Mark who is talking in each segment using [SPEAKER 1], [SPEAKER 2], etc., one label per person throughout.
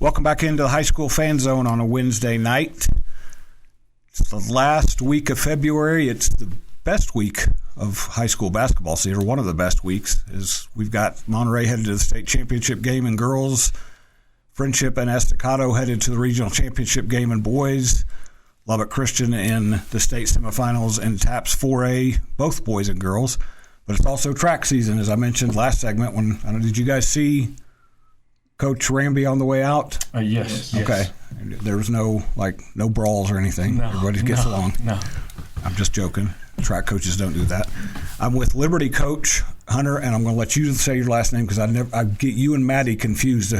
[SPEAKER 1] Welcome back into the High School Fan Zone on a Wednesday night. It's the last week of February. It's the best week of high school basketball season, or one of the best weeks, is we've got Monterey headed to the state championship game in girls, Friendship and Estacado headed to the regional championship game in boys, Lubbock Christian in the state semifinals, and TAPS 4A, both boys and girls. But it's also track season, as I mentioned last segment. Did you guys see Coach Ramby on the way out?
[SPEAKER 2] Yes.
[SPEAKER 1] Okay. There was no brawls or anything.
[SPEAKER 2] No,
[SPEAKER 1] Everybody gets along.
[SPEAKER 2] No.
[SPEAKER 1] I'm just joking. Track coaches don't do that. I'm with Liberty coach Hunter, and I'm going to let you say your last name because I get you and Maddie confused.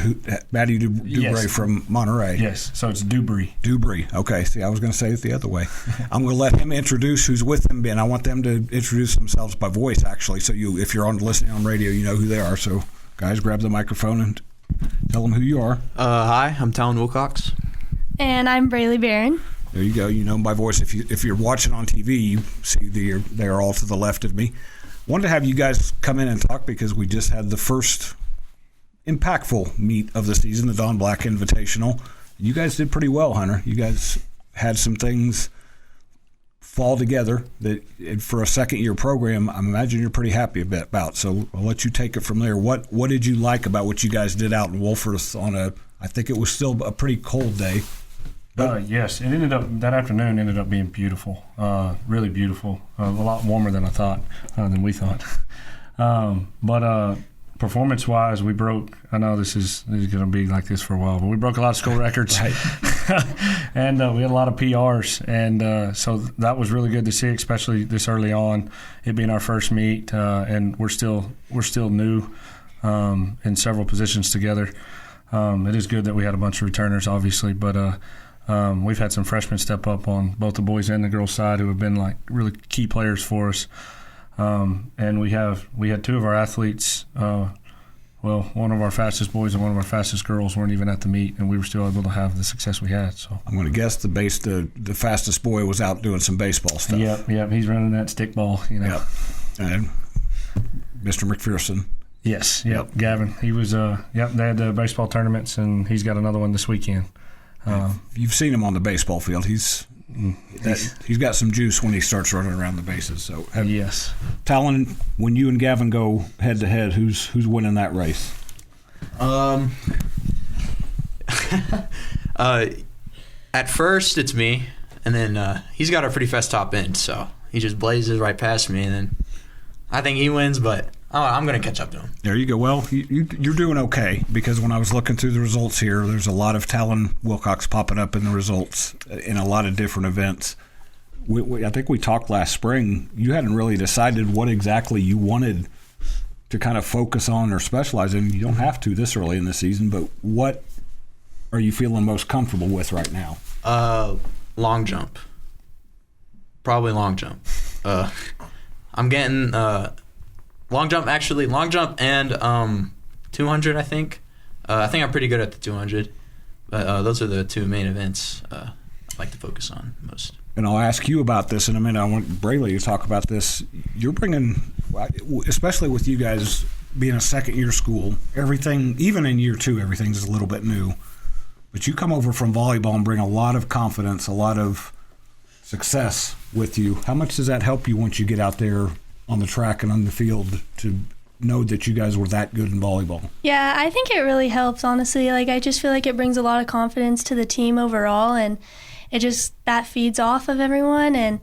[SPEAKER 1] Maddie Dewbre
[SPEAKER 2] Yes.
[SPEAKER 1] from Monterey.
[SPEAKER 2] Yes, so it's Dewbre.
[SPEAKER 1] Dewbre. Okay. See, I was going to say it the other way. I'm going to let him introduce who's with him, and I want them to introduce themselves by voice, actually. So if you're listening on radio, you know who they are. So, guys, grab the microphone and tell them who you are.
[SPEAKER 3] Hi, I'm Talon Wilcox.
[SPEAKER 4] And I'm Braylee Barron.
[SPEAKER 1] There you go. You know them by voice. If you're watching on TV, you see they are all to the left of me. Wanted to have you guys come in and talk because we just had the first impactful meet of the season, the Don Black Invitational. You guys did pretty well, Hunter. You guys had some things fall together that for a second-year program, I imagine you're pretty happy about. So I'll let you take it from there. What did you like about what you guys did out in Wolfforth I think it was still a pretty cold day?
[SPEAKER 2] Yes, that afternoon ended up being beautiful, really beautiful, a lot warmer than we thought. But performance-wise, we broke. I know this is going to be like this for a while, but we broke a lot of school records, and we had a lot of PRs, and so that was really good to see, especially this early on, it being our first meet, and we're still new in several positions together. It is good that we had a bunch of returners, obviously, but we've had some freshmen step up on both the boys and the girls side who have been like really key players for us. And we had two of our athletes, one of our fastest boys and one of our fastest girls weren't even at the meet, and we were still able to have the success we had. So
[SPEAKER 1] I'm going to guess the fastest boy was out doing some baseball stuff.
[SPEAKER 2] Yep, he's running that stick ball,
[SPEAKER 1] Yep. And Mr. McPherson.
[SPEAKER 2] Yes, Gavin. He was, they had the baseball tournaments, and he's got another one this weekend.
[SPEAKER 1] You've seen him on the baseball field. He's got some juice when he starts running around the bases. So
[SPEAKER 2] yes.
[SPEAKER 1] Talon, when you and Gavin go head to head, who's winning that race?
[SPEAKER 3] At first it's me, and then he's got a pretty fast top end, so he just blazes right past me, and then I think he wins, but I'm going to catch up to him.
[SPEAKER 1] There you go. Well, you're doing okay because when I was looking through the results here, there's a lot of Talon Wilcox popping up in the results in a lot of different events. I think we talked last spring. You hadn't really decided what exactly you wanted to kind of focus on or specialize in. You don't have to this early in the season, but what are you feeling most comfortable with right now?
[SPEAKER 3] Long jump. Probably long jump. I'm getting long jump and 200, I think. I think I'm pretty good at the 200. But those are the two main events I like to focus on most.
[SPEAKER 1] And I'll ask you about this in a minute. I want Braylee to talk about this. You're bringing, especially with you guys being a second-year school, everything, even in year two, everything's a little bit new. But you come over from volleyball and bring a lot of confidence, a lot of success with you. How much does that help you once you get out there on the track and on the field to know that you guys were that good in volleyball?
[SPEAKER 4] Yeah, I think it really helps, honestly. I just feel like it brings a lot of confidence to the team overall, and that feeds off of everyone, and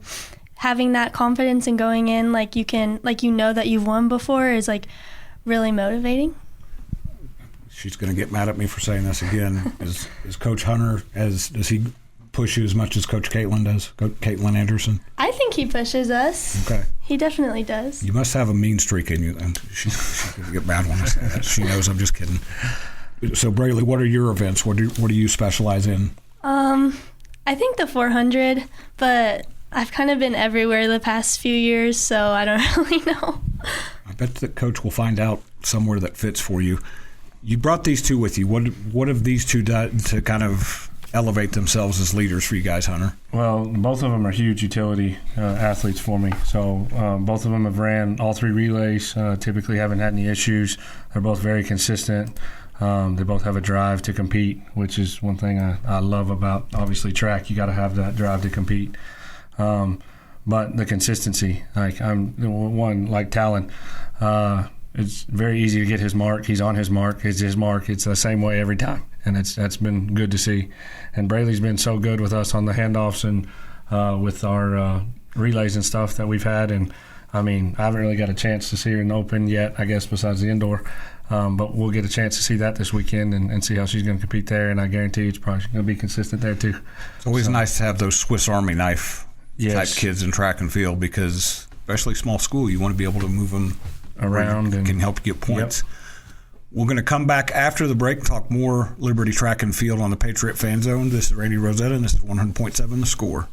[SPEAKER 4] having that confidence and going in you know that you've won before is really motivating.
[SPEAKER 1] She's going to get mad at me for saying this again. Is Coach Hunter, does he push you as much as Coach Caitlin does? Caitlin Anderson?
[SPEAKER 4] I think he pushes us.
[SPEAKER 1] Okay.
[SPEAKER 4] He definitely does.
[SPEAKER 1] You must have a mean streak in you, and she's going to get mad when I say that. She knows I'm just kidding. So, Braylee, what are your events? What do you specialize in?
[SPEAKER 4] I think the 400, but I've kind of been everywhere the past few years, so I don't really know.
[SPEAKER 1] I bet the coach will find out somewhere that fits for you. You brought these two with you. What have these two done to kind of elevate themselves as leaders for you guys, Hunter?
[SPEAKER 2] Well, both of them are huge utility athletes for me. So both of them have ran all three relays, typically haven't had any issues. They're both very consistent. They both have a drive to compete, which is one thing I love about, obviously, track. You got to have that drive to compete. But the consistency, like Talon, it's very easy to get his mark. He's on his mark. It's his mark. It's the same way every time, and that's been good to see. And Braylee's been so good with us on the handoffs and with our relays and stuff that we've had. And, I mean, I haven't really got a chance to see her in the open yet, I guess, besides the indoor. But we'll get a chance to see that this weekend and see how she's going to compete there. And I guarantee it's probably going to be consistent there, too.
[SPEAKER 1] It's always nice to have those Swiss Army knife type kids in track and field because, especially small school, you want to be able to move them around and can help you get points. Yep. We're going to come back after the break and talk more Liberty Track and Field on the Patriot Fan Zone. This is Randy Rosetta, and this is 100.7 The Score.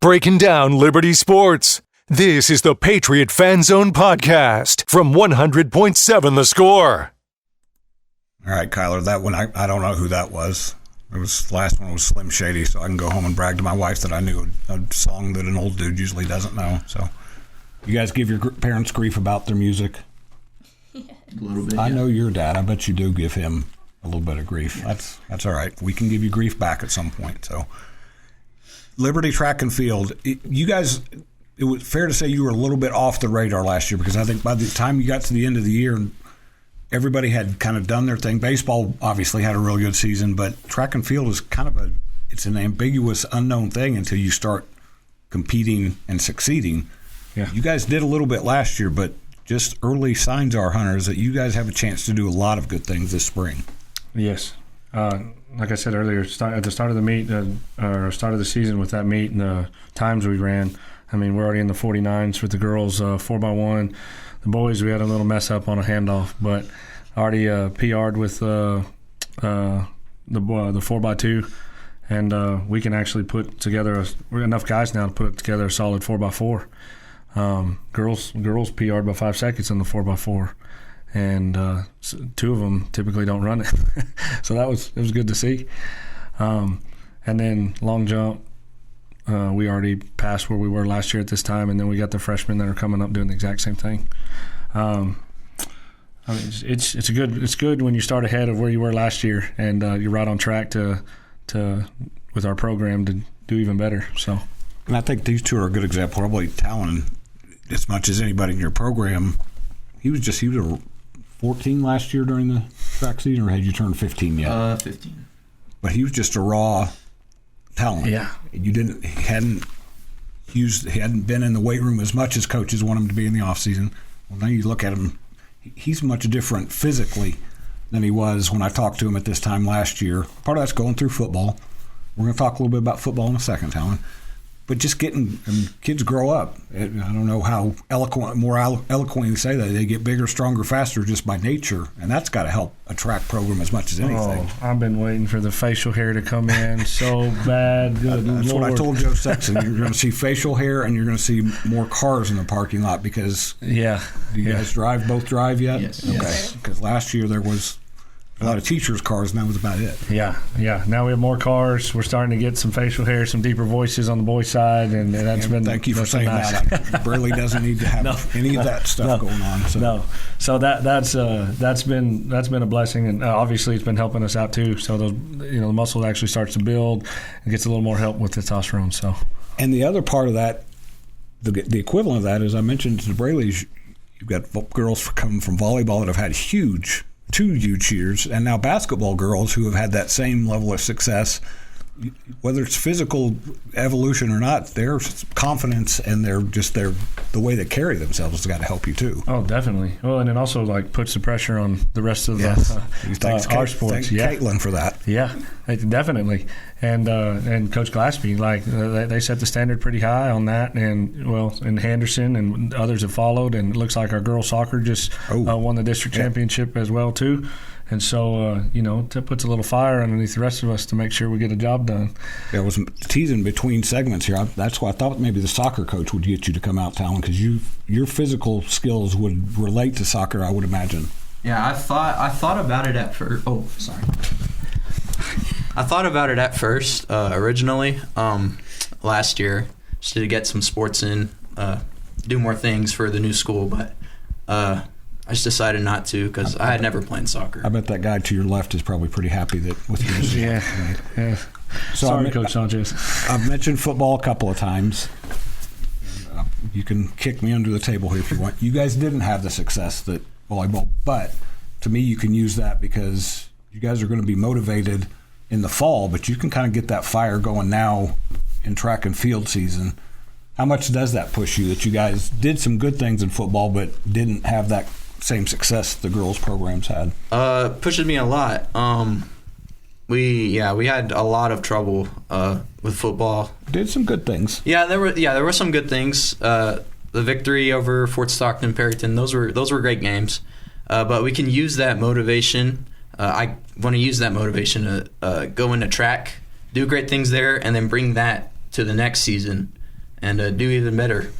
[SPEAKER 5] Breaking down Liberty sports. This is the Patriot Fan Zone podcast from 100.7 The Score.
[SPEAKER 1] All right, Kyler, that one, I don't know who that was. The last one was Slim Shady, so I can go home and brag to my wife that I knew a song that an old dude usually doesn't know. So, you guys give your parents grief about their music?
[SPEAKER 6] A little bit.
[SPEAKER 1] I know your dad. I bet you do give him a little bit of grief. That's all right. We can give you grief back at some point. So, Liberty Track and Field, you guys, it was fair to say you were a little bit off the radar last year because I think by the time you got to the end of the year, everybody had kind of done their thing. Baseball obviously had a really good season, but track and field is kind of it's an ambiguous, unknown thing until you start competing and succeeding.
[SPEAKER 2] Yeah. You
[SPEAKER 1] guys did a little bit last year, but just early signs are, Hunter, is that you guys have a chance to do a lot of good things this spring.
[SPEAKER 2] Yes. Like I said earlier, at the start of the meet, or start of the season with that meet and the times we ran, I mean, we're already in the 49s with the girls, 4x1. The boys, we had a little mess up on a handoff, but already PR'd with the 4x2, and we can actually put together we're enough guys now to put together a solid 4x4. Girls PR'd by 5 seconds in the 4x4, and two of them typically don't run it, so it was good to see. And then long jump, we already passed where we were last year at this time, and then we got the freshmen that are coming up doing the exact same thing. I mean, it's good when you start ahead of where you were last year, and you're right on track to with our program to do even better. So,
[SPEAKER 1] and I think these two are a good example. Probably Talon, as much as anybody in your program, he was a 14 last year during the track season, or had you turned 15 yet?
[SPEAKER 6] 15.
[SPEAKER 1] But he was just a raw talent.
[SPEAKER 2] Yeah,
[SPEAKER 1] he hadn't been in the weight room as much as coaches want him to be in the off season. Well, now you look at him, he's much different physically than he was when I talked to him at this time last year. Part of that's going through football. We're going to talk a little bit about football in a second, Talon. But just getting kids grow up. I don't know how more eloquently to say that. They get bigger, stronger, faster just by nature, and that's got to help a track program as much as anything.
[SPEAKER 2] Oh, I've been waiting for the facial hair to come in so bad. Good
[SPEAKER 1] That's
[SPEAKER 2] Lord.
[SPEAKER 1] what I told Joe Sexton. You're going to see facial hair, and you're going to see more cars in the parking lot because do you guys both drive yet?
[SPEAKER 6] Yes.
[SPEAKER 1] Okay.
[SPEAKER 6] Yes.
[SPEAKER 1] Because last year there was a lot of teachers' cars, and that was about it.
[SPEAKER 2] Yeah. Now we have more cars. We're starting to get some facial hair, some deeper voices on the boy side, and that's been.
[SPEAKER 1] Thank you for saying
[SPEAKER 2] nice.
[SPEAKER 1] that. Braylee doesn't need to have any of that stuff going on. So.
[SPEAKER 2] No, so that's been a blessing, and obviously it's been helping us out too. So the muscle actually starts to build and gets a little more help with testosterone. So,
[SPEAKER 1] and the other part of that, the equivalent of that, as I mentioned to Braylee, you've got girls coming from volleyball that have had two huge years, and now basketball girls who have had that same level of success. Whether it's physical evolution or not, their confidence and the way they carry themselves has got to help you too.
[SPEAKER 2] Oh, definitely. Well, and it also puts the pressure on the rest of our sports.
[SPEAKER 1] Thanks Caitlin for that.
[SPEAKER 2] Yeah, definitely. And Coach Glaspie, they set the standard pretty high on that, and Henderson and others have followed, and it looks like our girls soccer just won the district championship as well too. And so, that puts a little fire underneath the rest of us to make sure we get a job done.
[SPEAKER 1] There was some teasing between segments here. That's why I thought maybe the soccer coach would get you to come out, Talon, because your physical skills would relate to soccer, I would imagine.
[SPEAKER 3] Yeah, I thought about it at first. Oh, sorry. I thought about it at first originally last year, just to get some sports in, do more things for the new school, but I just decided not to because I had never played soccer.
[SPEAKER 1] I bet that guy to your left is probably pretty happy that with your decision.
[SPEAKER 2] Yeah.
[SPEAKER 1] So
[SPEAKER 2] Sorry, Coach Sanchez.
[SPEAKER 1] I've mentioned football a couple of times. You can kick me under the table here if you want. You guys didn't have the success that volleyball, but to me, you can use that because you guys are going to be motivated in the fall, but you can kind of get that fire going now in track and field season. How much does that push you that you guys did some good things in football but didn't have that same success the girls' programs had?
[SPEAKER 3] Pushes me a lot. We had a lot of trouble with football.
[SPEAKER 1] Did some good things.
[SPEAKER 3] There were some good things. The victory over Fort Stockton, Perryton, those were great games. But we can use that motivation. I want to use that motivation to go into track, do great things there, and then bring that to the next season and do even better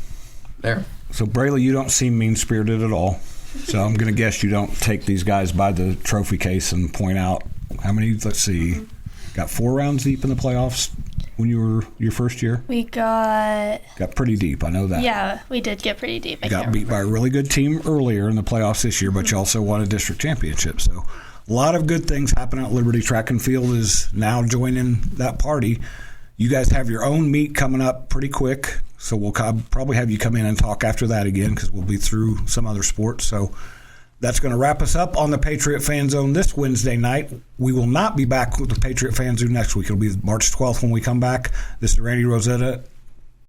[SPEAKER 3] there.
[SPEAKER 1] So, Braylee, you don't seem mean-spirited at all. So I'm going to guess you don't take these guys by the trophy case and point out how many, let's see, got 4 rounds deep in the playoffs when you were your first year?
[SPEAKER 4] We got
[SPEAKER 1] pretty deep, I know that.
[SPEAKER 4] Yeah, we did get pretty deep.
[SPEAKER 1] You got beat by a really good team earlier in the playoffs this year, but you also won a district championship. So a lot of good things happening at Liberty. Track and Field is now joining that party. You guys have your own meet coming up pretty quick, so we'll probably have you come in and talk after that again because we'll be through some other sports. So that's going to wrap us up on the Patriot Fan Zone this Wednesday night. We will not be back with the Patriot Fan Zone next week. It'll be March 12th when we come back. This is Randy Rosetta